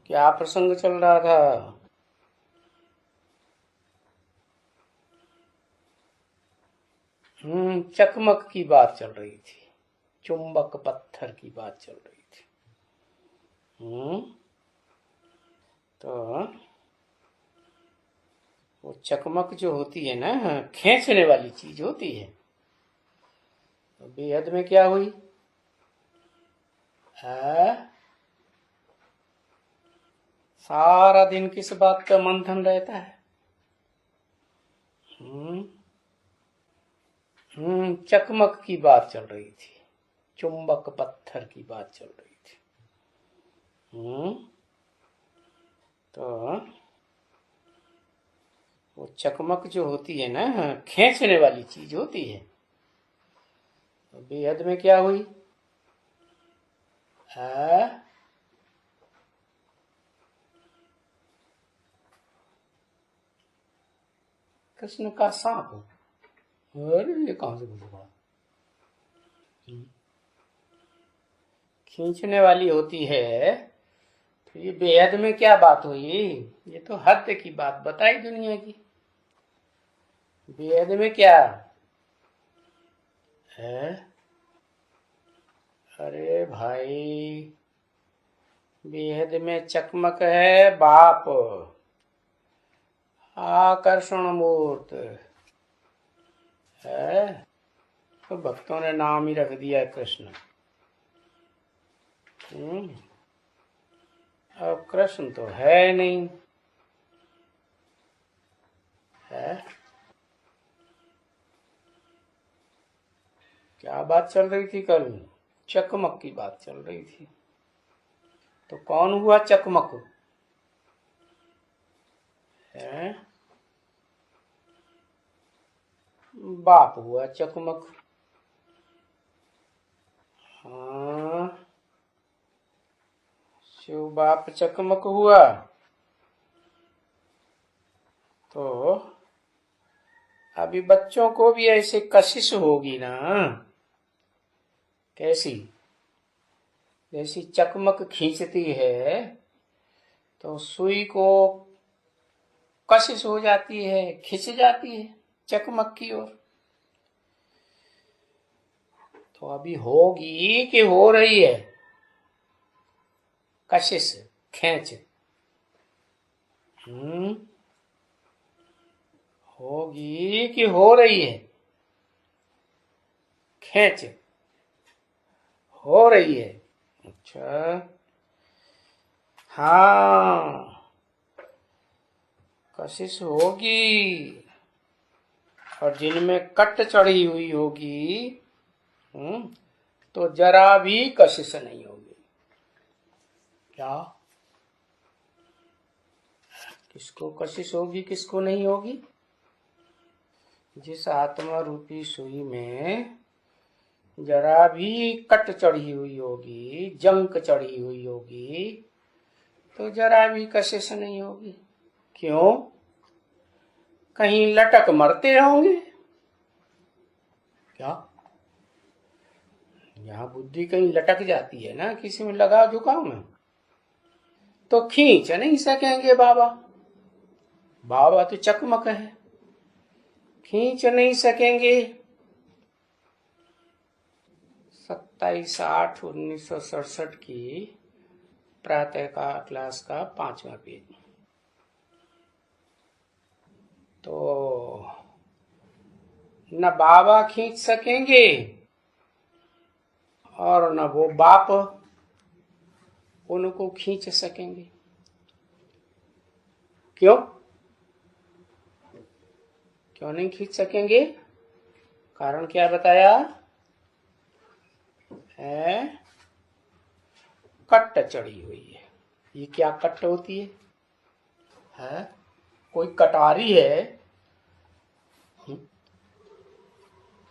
क्या प्रसंग चल रहा था? चकमक की बात चल रही थी, चुंबक पत्थर की बात चल रही थी। तो वो चकमक जो होती है ना, खींचने वाली चीज होती है। तो बेहद में क्या हुई? सारा दिन किस बात का मंथन रहता है? चकमक की बात चल रही थी, चुंबक पत्थर की बात चल रही थी। तो वो चकमक जो होती है ना, खींचने वाली चीज होती है। तो बेहद में क्या हुई? कृष्ण का सांप। अरे ये कहां से बुझा? खींचने वाली होती है। तो ये बेहद में क्या बात हुई? ये तो हद की बात बताई दुनिया की। बेहद में क्या है? अरे भाई, बेहद में चकमक है बाप, आकर्षण मूर्त है। तो भक्तों ने नाम ही रख दिया है कृष्ण। अब कृष्ण तो है नहीं है। क्या बात चल रही थी कल? चकमक की बात चल रही थी। तो कौन हुआ चकमक? है बाप हुआ चकमक। हाँ, शिव बाप चकमक हुआ। तो अभी बच्चों को भी ऐसे कशिश होगी ना। कैसी? जैसी चकमक खींचती है तो सुई को कशिश हो जाती है, खिंच जाती है चकमक की ओर। तो अभी होगी कि हो रही है कशिश, खेच? होगी कि हो रही है खेच? हो रही है। अच्छा, हाँ, कशिश होगी। और जिनमें कट चढ़ी हुई होगी, तो जरा भी कशिश नहीं होगी। क्या? किसको कशिश होगी, किसको नहीं होगी? जिस आत्मा रूपी सुई में जरा भी कट चढ़ी हुई होगी, जंक चढ़ी हुई होगी, तो जरा भी कशिश नहीं होगी। क्यों? कहीं लटक मरते होंगे क्या? यहाँ बुद्धि कहीं लटक जाती है ना, किसी में लगा झुकाव में, तो खींच नहीं सकेंगे बाबा। बाबा तो चकमक है, खींच नहीं सकेंगे। 27/8/1967 की प्रातः का क्लास का 5वां पेज। तो न बाबा खींच सकेंगे और न वो बाप उनको खींच सकेंगे। क्यों? क्यों नहीं खींच सकेंगे? कारण क्या बताया है? कट चढ़ी हुई है। ये क्या कट होती है? कोई कटारी है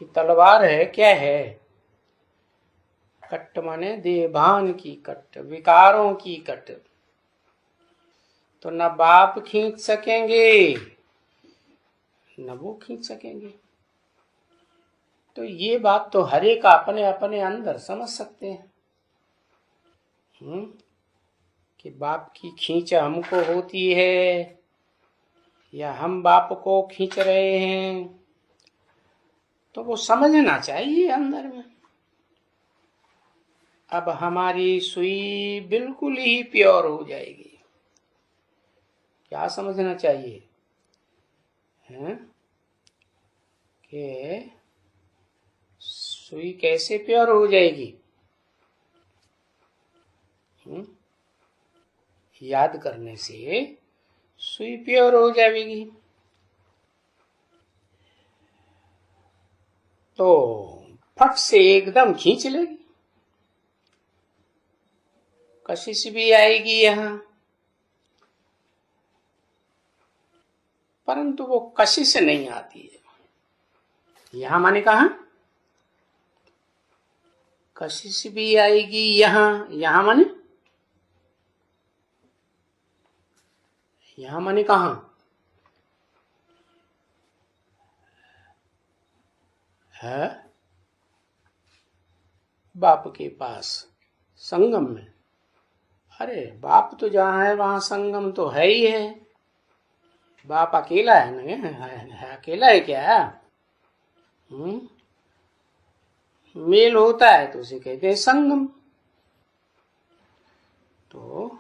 कि तलवार है? क्या है? कट माने देभान की कट, विकारों की कट। तो न बाप खींच सकेंगे न वो खींच सकेंगे। तो ये बात तो हर एक अपने अपने अंदर समझ सकते हैं। कि बाप की खींच हमको होती है या हम बाप को खींच रहे हैं, तो वो समझना चाहिए अंदर में। अब हमारी सुई बिल्कुल ही प्योर हो जाएगी। क्या समझना चाहिए है कि सुई कैसे प्योर हो जाएगी? याद करने से सुई प्योर हो जाएगी। तो फट से एकदम खींच लेगी। कशिश भी आएगी यहां, परंतु वो कशिश नहीं आती है। यहां माने कहा कशिश भी आएगी यहां माने कहा है? बाप के पास संगम में। अरे बाप तो जहां है वहां संगम तो है ही है। बाप अकेला है ना? है अकेला है क्या? मेल होता है तो उसे कहते हैं संगम। तो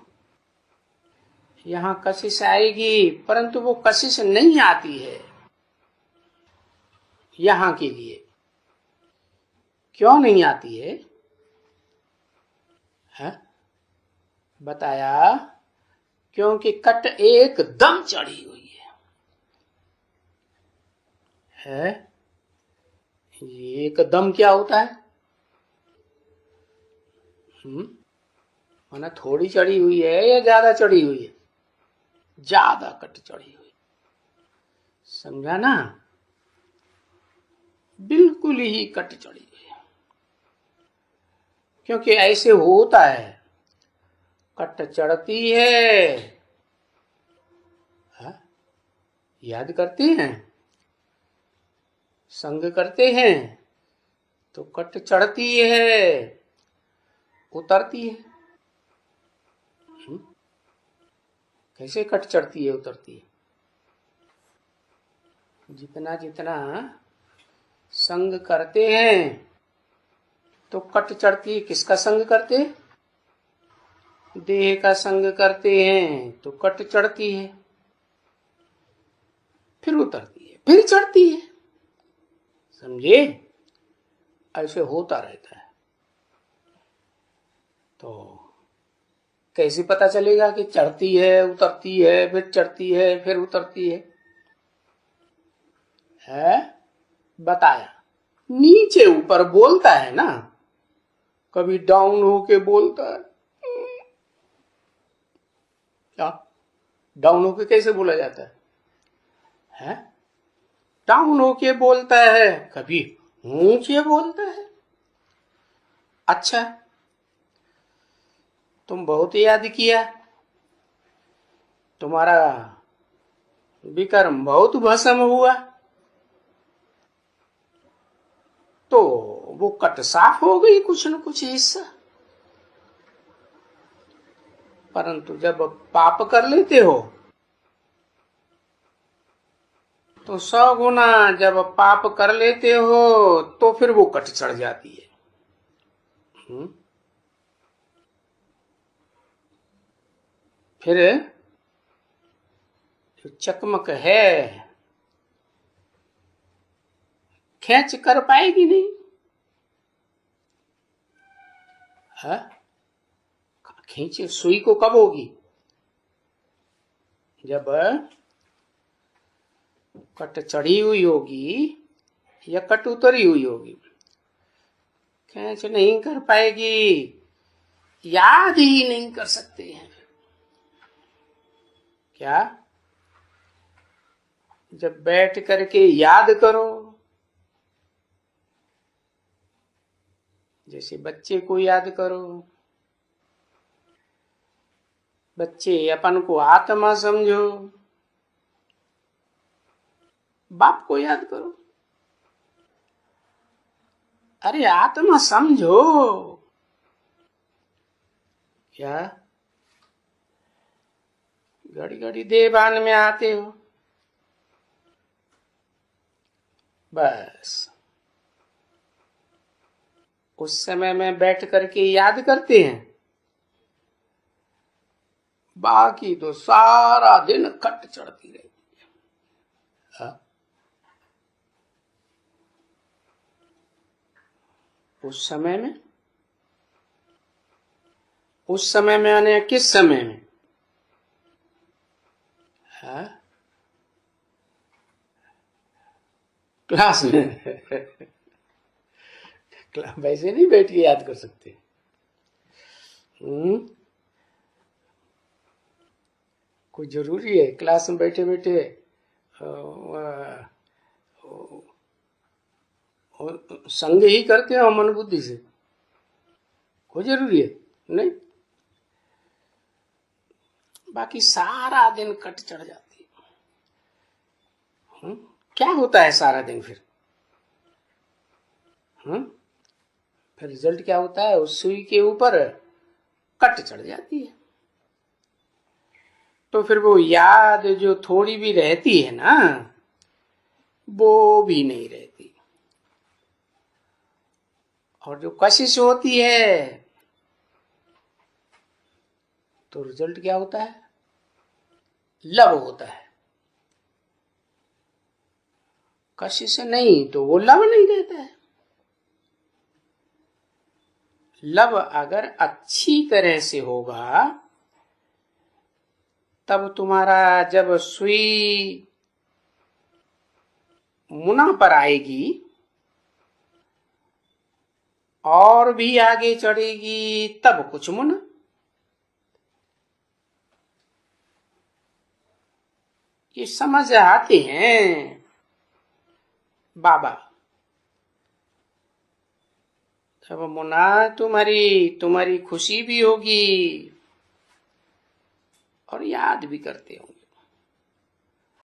यहां कशिश आएगी, परंतु वो कशिश नहीं आती है यहां के लिए। क्यों नहीं आती है? बताया, क्योंकि कट एकदम चढ़ी हुई है। ये एकदम क्या होता है? माना थोड़ी चढ़ी हुई है या ज्यादा चढ़ी हुई है? ज्यादा कट चढ़ी हुई। समझा ना? बिल्कुल ही कट चढ़ी हुई है। क्योंकि ऐसे होता है, कट चढ़ती है, याद करते हैं, संग करते हैं तो कट चढ़ती है, उतरती है। कैसे कट चढ़ती है उतरती है? जितना जितना संग करते हैं तो कट चढ़ती है। किसका संग करते? देह का संग करते हैं तो कट चढ़ती है, फिर उतरती है, फिर चढ़ती है। समझे? ऐसे होता रहता है। तो कैसे पता चलेगा कि चढ़ती है, उतरती है, फिर चढ़ती है, फिर उतरती है? बताया, नीचे ऊपर बोलता है ना, कभी डाउन होके बोलता है। क्या डाउन होके कैसे बोला जाता है? डाउन होके बोलता है, कभी ऊंचे बोलता है। अच्छा, तुम बहुत याद किया, तुम्हारा विक्रम बहुत भस्म हुआ, तो वो कट साफ हो गई कुछ न कुछ हिस्सा। परंतु जब पाप कर लेते हो तो 100 गुना, जब पाप कर लेते हो तो फिर वो कट चढ़ जाती है। फिर जो चकमक है खींच कर पाएगी नहीं। खींचे सुई को कब होगी? जब कट चढ़ी हुई होगी या कट उतरी हुई होगी। खींच नहीं कर पाएगी, याद ही नहीं कर सकते हैं। क्या? जब बैठ करके याद करो, जैसे बच्चे को याद करो, बच्चे अपन को आत्मा समझो, बाप को याद करो। अरे आत्मा समझो। क्या? घड़ी घड़ी देवान में आते हो, बस उस समय में बैठ करके याद करते हैं, बाकी तो सारा दिन खट चढ़ती रहती है। उस समय में यानी किस समय में? क्लास में वैसे नहीं बैठ के याद कर सकते। कोई जरूरी है क्लास में बैठे बैठे संग ही करते हो मन बुद्धि से? कोई जरूरी है नहीं। बाकी सारा दिन कट चढ़ जाती है। क्या होता है सारा दिन फिर? फिर रिजल्ट क्या होता है? उस सुई के ऊपर कट चढ़ जाती है। तो फिर वो याद जो थोड़ी भी रहती है ना, वो भी नहीं रहती। और जो कशिश होती है तो रिजल्ट क्या होता है? लव होता है। कशिश नहीं तो वो लव नहीं रहता है। लव अगर अच्छी तरह से होगा तब तुम्हारा जब सुई मुना पर आएगी और भी आगे चढ़ेगी तब कुछ मुना। ये समझ आते हैं बाबा। तब मुना तुम्हारी खुशी भी होगी और याद भी करते हो।